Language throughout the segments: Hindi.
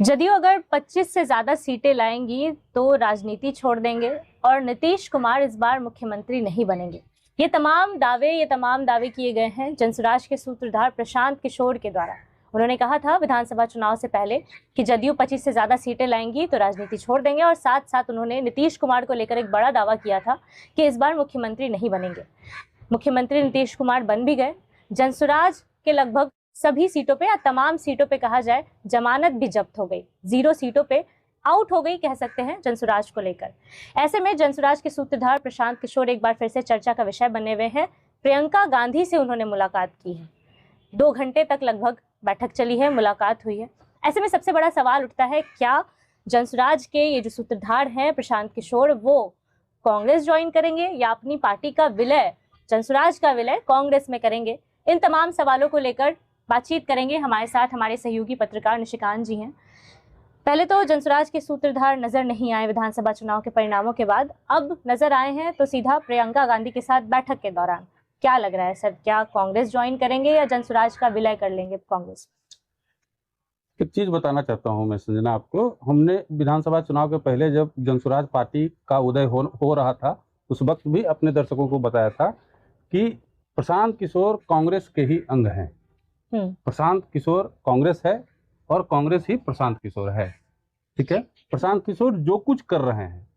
जदयू अगर 25 से ज्यादा सीटें लाएंगी तो राजनीति छोड़ देंगे और नीतीश कुमार इस बार मुख्यमंत्री नहीं बनेंगे। ये तमाम दावे किए गए हैं जनसुराज के सूत्रधार प्रशांत किशोर के द्वारा। उन्होंने कहा था विधानसभा चुनाव से पहले कि जदयू 25 से ज्यादा सीटें लाएंगी तो राजनीति छोड़ देंगे, और साथ साथ उन्होंने नीतीश कुमार को लेकर एक बड़ा दावा किया था कि इस बार मुख्यमंत्री नहीं बनेंगे। मुख्यमंत्री नीतीश कुमार बन भी गए। जनसुराज के लगभग सभी सीटों पे या तमाम सीटों पे कहा जाए जमानत भी जब्त हो गई, 0 सीटों पे आउट हो गई कह सकते हैं जनसुराज को लेकर। ऐसे में जनसुराज के सूत्रधार प्रशांत किशोर एक बार फिर से चर्चा का विषय बने हुए हैं। प्रियंका गांधी से उन्होंने मुलाकात की है, 2 घंटे तक लगभग बैठक चली है, मुलाकात हुई है। ऐसे में सबसे बड़ा सवाल उठता है, क्या जनसुराज के ये जो सूत्रधार हैं प्रशांत किशोर, वो कांग्रेस ज्वाइन करेंगे या अपनी पार्टी का विलय, जनसुराज का विलय कांग्रेस में करेंगे? इन तमाम सवालों को लेकर बातचीत करेंगे। हमारे साथ हमारे सहयोगी पत्रकार निशिकांत जी हैं। पहले तो जनसुराज के सूत्रधार नजर नहीं आए विधानसभा चुनाव के परिणामों के बाद, अब नजर आए हैं तो सीधा प्रियंका गांधी के साथ बैठक के दौरान। क्या लग रहा है सर, क्या कांग्रेस ज्वाइन करेंगे या जनसुराज का विलय कर लेंगे कांग्रेस? एक चीज बताना चाहता हूं मैं संजना आपको। हमने विधानसभा चुनाव के पहले जब जनसुराज पार्टी का उदय हो रहा था, उस वक्त भी अपने दर्शकों को बताया था कि प्रशांत किशोर कांग्रेस के ही अंग हैं। प्रशांत किशोर कांग्रेस है और कांग्रेस ही प्रशांत किशोर है। ठीक है, प्रशांत किशोर जो कुछ कर रहे हैं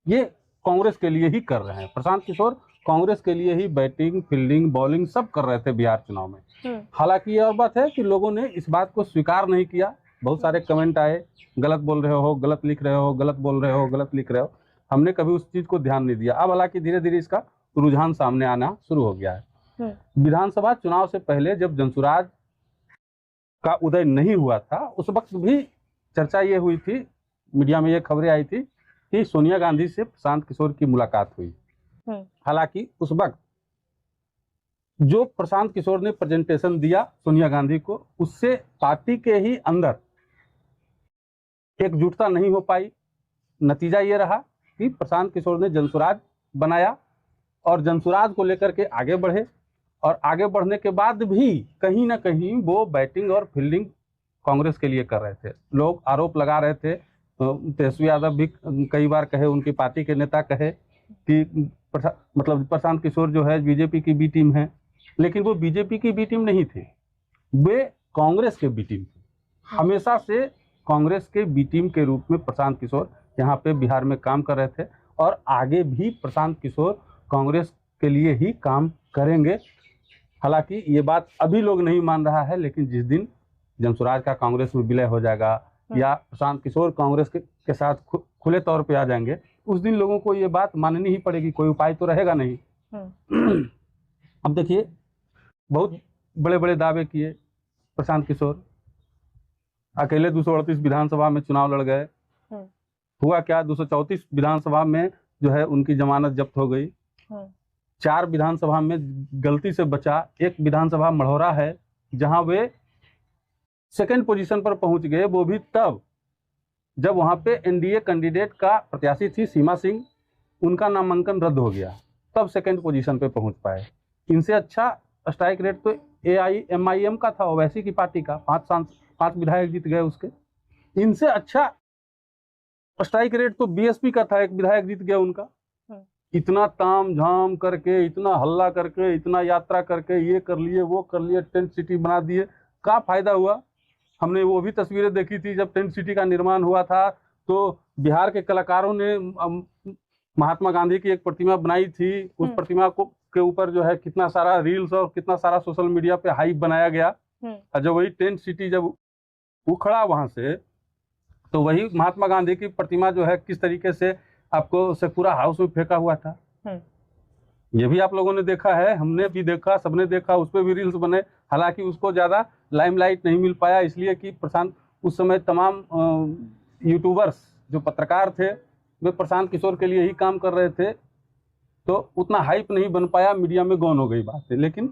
ये कांग्रेस के लिए ही कर रहे हैं। प्रशांत किशोर कांग्रेस के लिए ही बैटिंग, फील्डिंग, बॉलिंग सब कर रहे थे बिहार चुनाव में। हालांकि यह बात है कि लोगों ने इस बात को स्वीकार नहीं किया। बहुत सारे कमेंट आए, गलत बोल रहे हो, गलत लिख रहे हो, गलत बोल रहे हो, गलत लिख रहे हो। हमने कभी उस चीज को ध्यान नहीं दिया। अब हालांकि धीरे धीरे इसका रुझान सामने आना शुरू हो गया है। विधानसभा चुनाव से पहले जब जनसुराज का उदय नहीं हुआ था, उस वक्त भी चर्चा ये हुई थी, मीडिया में ये खबरें आई थी कि सोनिया गांधी से प्रशांत किशोर की मुलाकात हुई। हालांकि उस वक्त जो प्रशांत किशोर ने प्रेजेंटेशन दिया सोनिया गांधी को, उससे पार्टी के ही अंदर एकजुटता नहीं हो पाई। नतीजा ये रहा कि प्रशांत किशोर ने जनसुराज बनाया और जनसुराज को लेकर के आगे बढ़े, और आगे बढ़ने के बाद भी कहीं ना कहीं वो बैटिंग और फील्डिंग कांग्रेस के लिए कर रहे थे। लोग आरोप लगा रहे थे, तेजस्वी यादव भी कई बार कहे, उनकी पार्टी के नेता कहे कि मतलब प्रशांत किशोर जो है बीजेपी की बी टीम है, लेकिन वो बीजेपी की बी टीम नहीं थी, वे कांग्रेस के बी टीम थी। हमेशा से कांग्रेस के बी टीम के रूप में प्रशांत किशोर यहाँ पे बिहार में काम कर रहे थे, और आगे भी प्रशांत किशोर कांग्रेस के लिए ही काम करेंगे। हालांकि ये बात अभी लोग नहीं मान रहा है, लेकिन जिस दिन जनसुराज का कांग्रेस में विलय हो जाएगा या प्रशांत किशोर कांग्रेस के साथ खुले तौर पे आ जाएंगे, उस दिन लोगों को ये बात माननी ही पड़ेगी, कोई उपाय तो रहेगा नहीं। अब देखिए, बहुत बड़े बड़े दावे किए प्रशांत किशोर, अकेले 238 विधानसभा में चुनाव लड़ गए। हुआ क्या, 234 विधानसभा में जो है उनकी जमानत जब्त हो गई। 4 विधानसभा में गलती से बचा, एक विधानसभा मढ़ौरा है जहां वे सेकंड पोजीशन पर पहुंच गए, वो भी तब जब वहां पे एनडीए कैंडिडेट का प्रत्याशी थी सीमा सिंह, उनका नामांकन रद्द हो गया, तब सेकंड पोजीशन पे पहुंच पाए। इनसे अच्छा स्ट्राइक रेट तो AIMIM का था, ओवैसी की पार्टी का, 5 विधायक जीत गए उसके। इनसे अच्छा स्ट्राइक रेट तो BSP का था, 1 विधायक जीत गया उनका। इतना ताम झाम करके, इतना हल्ला करके, इतना यात्रा करके, ये कर लिए, वो कर लिए, टेंट सिटी बना दिए, क्या फायदा हुआ? हमने वो भी तस्वीरें देखी थी जब टेंट सिटी का निर्माण हुआ था, तो बिहार के कलाकारों ने महात्मा गांधी की एक प्रतिमा बनाई थी। उस प्रतिमा को के ऊपर जो है कितना सारा रील्स और कितना सारा सोशल मीडिया पे हाइप बनाया गया। और जब वही टेंट सिटी जब उखड़ा वहां से, तो वही महात्मा गांधी की प्रतिमा जो है किस तरीके से आपको शेखपुरा हाउस में फेंका हुआ था, ये भी आप लोगों ने देखा है, हमने भी देखा, सबने देखा, उस पर भी रील्स बने। हालांकि उसको ज्यादा लाइमलाइट नहीं मिल पाया, इसलिए कि प्रशांत उस समय तमाम यूट्यूबर्स जो पत्रकार थे वे प्रशांत किशोर के लिए ही काम कर रहे थे, तो उतना हाइप नहीं बन पाया, मीडिया में गौन हो गई बात है। लेकिन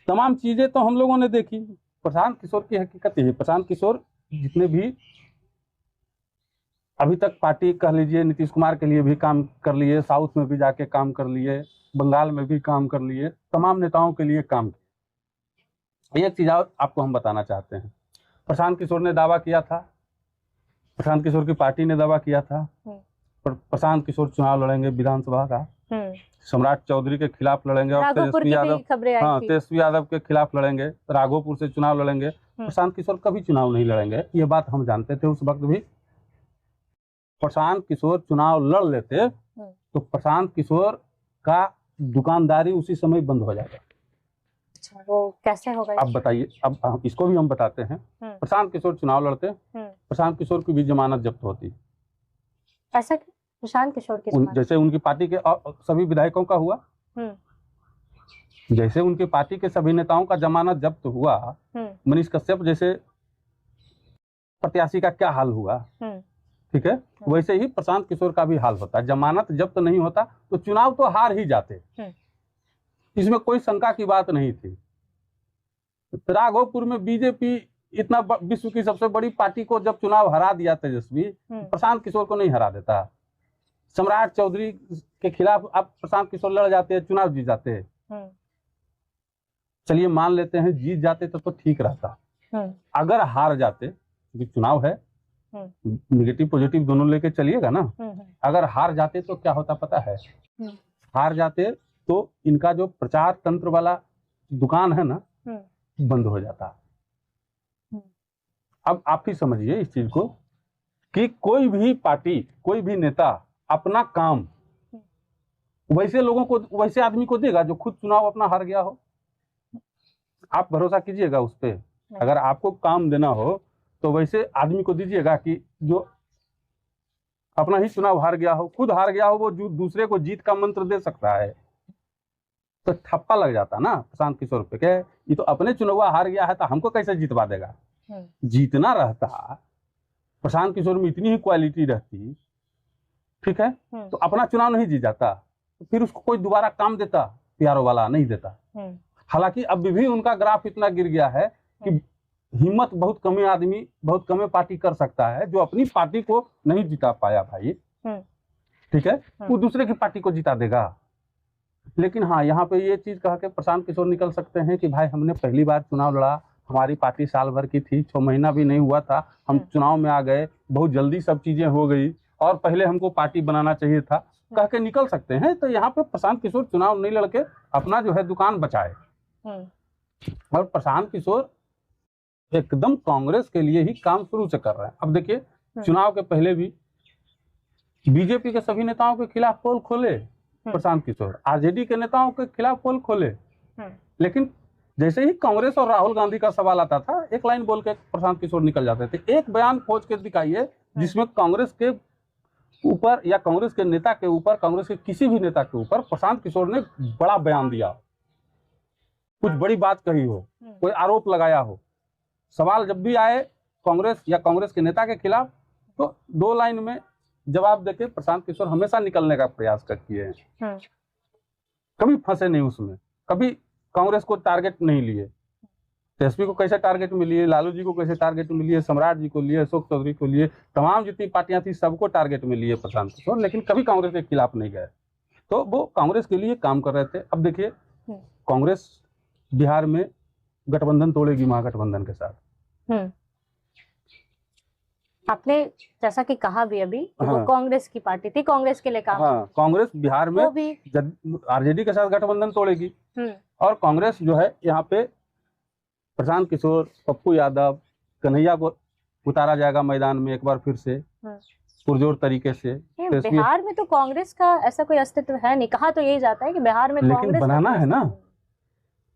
तमाम चीजें तो हम लोगों ने देखी। प्रशांत किशोर की हकीकत यही है, प्रशांत किशोर जितने भी अभी तक पार्टी कह लीजिए, नीतीश कुमार के लिए भी काम कर लिए, साउथ में भी जाके काम कर लिए, बंगाल में भी काम कर लिए, तमाम नेताओं के लिए काम किया। एक चीज और आपको हम बताना चाहते हैं, प्रशांत किशोर ने दावा किया था प्रशांत किशोर की पार्टी ने दावा किया था प्रशांत किशोर चुनाव लड़ेंगे विधानसभा का, सम्राट चौधरी के खिलाफ लड़ेंगे और तेजस्वी यादव, हाँ, तेजस्वी यादव के खिलाफ लड़ेंगे, राघोपुर से चुनाव लड़ेंगे। प्रशांत किशोर कभी चुनाव नहीं लड़ेंगे, ये बात हम जानते थे उस वक्त भी। प्रशांत किशोर चुनाव लड़ लेते तो प्रशांत किशोर का दुकानदारी उसी समय बंद हो जाएगा। अच्छा, वो कैसे होगा? अब बताइए, अब इसको भी हम बताते हैं। प्रशांत किशोर चुनाव लड़ते, प्रशांत किशोर की भी जमानत जब्त होती। ऐसा क्यों? प्रशांत किशोर की जैसे उनकी पार्टी के सभी विधायकों का हुआ, जैसे उनकी पार्टी के सभी नेताओं का जमानत जब्त हुआ, मनीष कश्यप जैसे प्रत्याशी का क्या हाल हुआ, ठीक है, वैसे ही प्रशांत किशोर का भी हाल होता है। जमानत जब्त नहीं होता तो चुनाव तो हार ही जाते, इसमें कोई शंका की बात नहीं थी। राघोपुर में बीजेपी इतना विश्व की सबसे बड़ी पार्टी को जब चुनाव हरा दिया तेजस्वी, प्रशांत किशोर को नहीं हरा देता। सम्राट चौधरी के खिलाफ अब प्रशांत किशोर लड़ जाते हैं, चुनाव जीत जाते हैं। चलिए मान लेते हैं जीत जाते तो ठीक रहता। अगर हार जाते, क्योंकि चुनाव है, निगेटिव पॉजिटिव दोनों लेके चलिएगा ना। अगर हार जाते तो क्या होता पता है? हार जाते तो इनका जो प्रचार तंत्र वाला दुकान है ना, बंद हो जाता। अब आप ही समझिए इस चीज को कि कोई भी पार्टी, कोई भी नेता अपना काम वैसे लोगों को, वैसे आदमी को देगा जो खुद चुनाव अपना हार गया हो। आप भरोसा कीजिएगा उस पर। अगर आपको काम देना हो तो वैसे आदमी को दीजिएगा कि जो अपना ही चुनाव हार गया हो, खुद हार गया हो, वो दूसरे को जीत का मंत्र दे सकता है। तो ठप्पा लग जाता ना प्रशांत किशोर पे, क्या ये तो अपने चुनाव हार गया है तो हमको कैसे जितवा देगा। जीतना रहता, प्रशांत किशोर में इतनी ही क्वालिटी रहती, ठीक है, तो अपना चुनाव नहीं जीत जाता, तो फिर उसको कोई दोबारा काम देता? प्यारो वाला नहीं देता। हालांकि अब भी उनका ग्राफ इतना गिर गया है कि हिम्मत बहुत कम आदमी, बहुत कम पार्टी कर सकता है जो अपनी पार्टी को नहीं जिता पाया भाई, ठीक है, वो दूसरे की पार्टी को जिता देगा। लेकिन हाँ, यहाँ पे ये चीज कह के प्रशांत किशोर निकल सकते हैं कि भाई हमने पहली बार चुनाव लड़ा, हमारी पार्टी साल भर की थी, 6 महीना भी नहीं हुआ था, हम चुनाव में आ गए, बहुत जल्दी सब चीजें हो गई और पहले हमको पार्टी बनाना चाहिए था, कह के निकल सकते हैं। तो यहाँ पे प्रशांत किशोर चुनाव नहीं लड़के अपना जो है दुकान बचाए। और प्रशांत किशोर एकदम कांग्रेस के लिए ही काम शुरू से कर रहे हैं। अब देखिए, चुनाव के पहले भी बीजेपी के सभी नेताओं के खिलाफ पोल खोले प्रशांत किशोर, आरजेडी के नेताओं के खिलाफ पोल खोले, लेकिन जैसे ही कांग्रेस और राहुल गांधी का सवाल आता था, एक लाइन बोल के प्रशांत किशोर निकल जाते थे। एक बयान खोज के दिखाइए जिसमें कांग्रेस के ऊपर या कांग्रेस के नेता के ऊपर, कांग्रेस के किसी भी नेता के ऊपर प्रशांत किशोर ने बड़ा बयान दिया, कुछ बड़ी बात कही हो, कोई आरोप लगाया हो। सवाल जब भी आए कांग्रेस या कांग्रेस के नेता के खिलाफ, तो 2 लाइन में जवाब देके प्रशांत किशोर हमेशा निकलने का प्रयास किए हैं। कभी फंसे नहीं उसमें, कभी कांग्रेस को टारगेट नहीं लिए। तेजस्वी को कैसे टारगेट में लिए, लालू जी को कैसे टारगेट में लिए, सम्राट जी को लिए, अशोक चौधरी को लिए, तमाम जितनी पार्टियां थी सबको टारगेट में लिए प्रशांत किशोर, लेकिन कभी कांग्रेस के खिलाफ नहीं गए। तो वो कांग्रेस के लिए काम कर रहे थे। अब देखिए, कांग्रेस बिहार में गठबंधन तोड़ेगी महागठबंधन के साथ। आपने जैसा कि कहा भी अभी, वो कांग्रेस की पार्टी थी, कांग्रेस के लिए काम। कांग्रेस बिहार में आरजेडी के साथ गठबंधन तोड़ेगी और कांग्रेस जो है यहाँ पे प्रशांत किशोर, पप्पू यादव, कन्हैया को उतारा जाएगा मैदान में एक बार फिर से पुरजोर तरीके से। बिहार में तो कांग्रेस का ऐसा कोई अस्तित्व है नहीं, कहा तो यही जाता है कि बिहार में लेकिन बनाना है ना,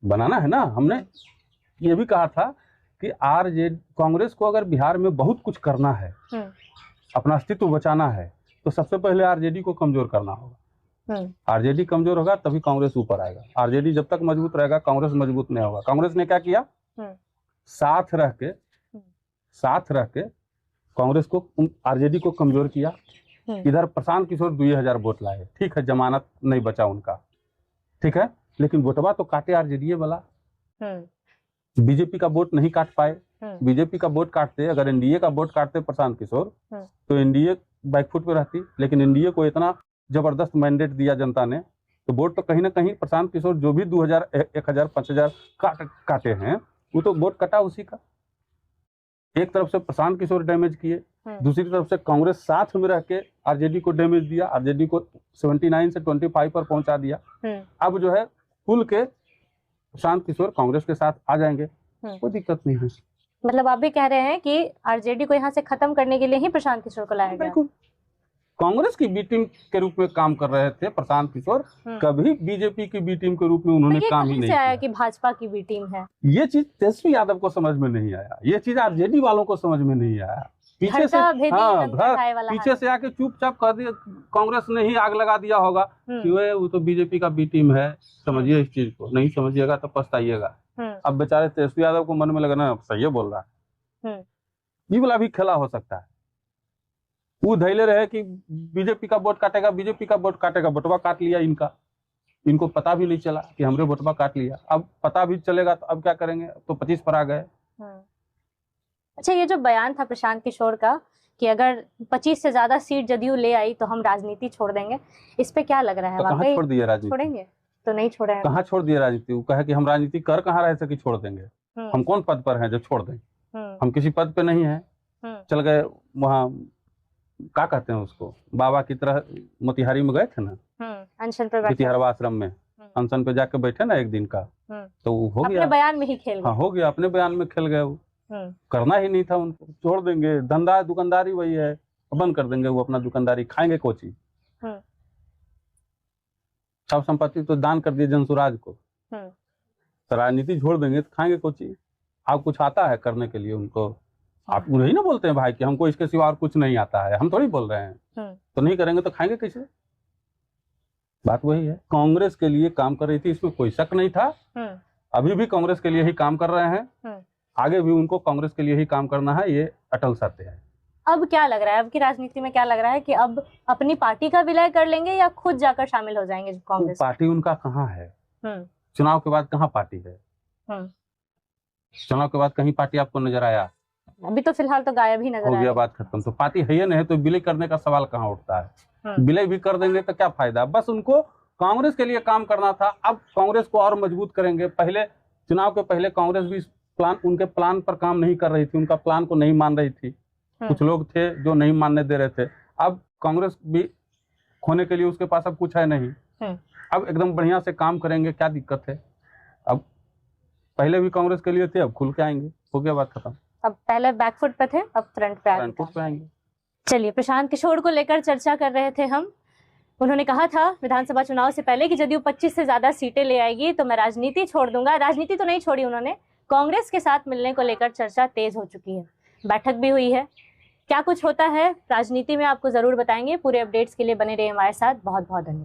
बनाना है ना। हमने ये भी कहा था कि आरजेडी, कांग्रेस को अगर बिहार में बहुत कुछ करना है, अपना अस्तित्व बचाना है, तो सबसे पहले आरजेडी को कमजोर करना होगा। आरजेडी कमजोर होगा तभी कांग्रेस ऊपर आएगा। आरजेडी जब तक मजबूत रहेगा कांग्रेस मजबूत नहीं होगा। कांग्रेस ने क्या किया, साथ रह के कांग्रेस को, आरजेडी को कमजोर किया। इधर प्रशांत किशोर 2000 वोट लाए, ठीक है, जमानत नहीं बचा उनका, ठीक है, लेकिन वोटवा तो काटे आरजेडी वाला। बीजेपी का वोट नहीं काट पाए। बीजेपी का वोट काटते, अगर एनडीए का वोट काटते प्रशांत किशोर, तो एनडीए बैकफुट पे रहती। लेकिन एनडीए को इतना जबरदस्त मैंडेट दिया जनता ने, तो वोट तो कहीं ना कहीं प्रशांत किशोर जो भी 2000, 1000, 5000 काटे हैं, वो तो वोट कटा उसी का। एक तरफ से प्रशांत किशोर डैमेज किए, दूसरी तरफ से कांग्रेस साथ में रह के आरजेडी को डैमेज दिया, आरजेडी को 79 से 25 पर पहुंचा दिया। अब जो है खुल के प्रशांत किशोर कांग्रेस के साथ आ जाएंगे, कोई दिक्कत नहीं है। मतलब आप भी कह रहे हैं कि आरजेडी को यहाँ से खत्म करने के लिए ही प्रशांत किशोर को लाया गया? बिल्कुल, कांग्रेस की बी टीम के रूप में काम कर रहे थे प्रशांत किशोर, कभी बीजेपी की बी टीम के रूप में उन्होंने काम ही नहीं किया। आया कि भाजपा की बी टीम है, ये चीज तेजस्वी यादव को समझ में नहीं आया, ये चीज आरजेडी वालों को समझ में नहीं आया। पीछे से पीछे से आके चुपचाप कर दिया, कांग्रेस ने ही आग लगा दिया होगा कि वो तो बीजेपी का बी टीम है, समझिए इस चीज को, नहीं समझिएगा तो पछताइएगा। अब बेचारे तेजस्वी यादव को मन में लगा ना सही बोल रहा है, ये वाला भी खेला हो सकता है। वो धैले रहे कि बीजेपी का वोट काटेगा, बीजेपी का वोट काटेगा, वोटवा काट लिया इनका, इनको पता भी नहीं चला कि हमरे वोटवा काट लिया। अब पता भी चलेगा तो अब क्या करेंगे, तो 25 पर आ गए। अच्छा, ये जो बयान था प्रशांत किशोर का कि अगर 25 से ज्यादा सीट जदयू ले आई तो हम राजनीति छोड़ देंगे, इस पे क्या लग रहा है? तो कहाँ छोड़ दिए राजनीति? छोड़ेंगे तो नहीं छोड़े, कहाँ छोड़ दिए राजनीति? वो कहे कि हम राजनीति कर कहाँ रहे थे कि छोड़ देंगे, हम कौन पद पर हैं जो छोड़ दें? हम किसी पद पे नहीं है, चल गए वहाँ क्या कहते हैं उसको, बाबा की तरह मोतिहारी में गए थे ना, अनशन पे बैठे, आश्रम में अनशन पे जाके बैठे ना एक दिन का, तो हो गया अपने बयान में ही खेल गए। हाँ, हो गया, अपने बयान में खेल गए। वो करना ही नहीं था उनको, छोड़ देंगे, धंधा दुकानदारी वही है, बंद कर देंगे, वो अपना दुकानदारी, खाएंगे कोची, सब संपत्ति तो दान कर दिए जनसुराज को, तो राजनीति छोड़ देंगे तो खाएंगे कोची? आप कुछ आता है करने के लिए उनको? आप नहीं ना बोलते हैं भाई कि हमको इसके सिवा और कुछ नहीं आता है, हम थोड़ी बोल रहे हैं, तो नहीं करेंगे तो खाएंगे कैसे? बात वही है, कांग्रेस के लिए काम कर रही थी, इसमें कोई शक नहीं था, अभी भी कांग्रेस के लिए ही काम कर रहे हैं, आगे भी उनको कांग्रेस के लिए ही काम करना है, ये अटल सत्य है। अब क्या लग रहा है, अब की राजनीति में क्या लग रहा है कि अब अपनी पार्टी का विलय कर लेंगे या खुद जाकर शामिल हो जाएंगे कांग्रेस? पार्टी उनका कहाँ है? चुनाव के बाद कहाँ पार्टी है? चुनाव के बाद कहीं पार्टी आपको नजर आया? अभी तो फिलहाल तो गायब ही नजर हो गया, बात खत्म। तो पार्टी है या नहीं, तो विलय करने का सवाल कहाँ उठता है? विलय भी कर देंगे तो क्या फायदा? बस उनको कांग्रेस के लिए काम करना था, अब कांग्रेस को और मजबूत करेंगे। पहले चुनाव के पहले कांग्रेस भी उनके प्लान पर काम नहीं कर रही थी, उनका प्लान को नहीं मान रही थी, कुछ लोग थे जो नहीं मानने दे रहे थे। अब कांग्रेस भी खोने के लिए उसके पास अब कुछ है नहीं, अब एकदम बढ़िया से काम करेंगे, क्या दिक्कत है? अब पहले भी कांग्रेस के लिए थे, अब खुल के आएंगे, हो गया, बात खत्म। अब पहले बैकफुट पे थे, अब फ्रंट पे आएंगे। चलिए, प्रशांत किशोर को लेकर चर्चा कर रहे थे हम। उन्होंने कहा था विधानसभा चुनाव से पहले कि जदयू 25 से ज्यादा सीटें ले आएगी तो मैं राजनीति छोड़ दूंगा। राजनीति तो नहीं छोड़ी उन्होंने, कांग्रेस के साथ मिलने को लेकर चर्चा तेज हो चुकी है, बैठक भी हुई है। क्या कुछ होता है राजनीति में आपको जरूर बताएंगे। पूरे अपडेट्स के लिए बने रहिए हमारे साथ। बहुत बहुत धन्यवाद।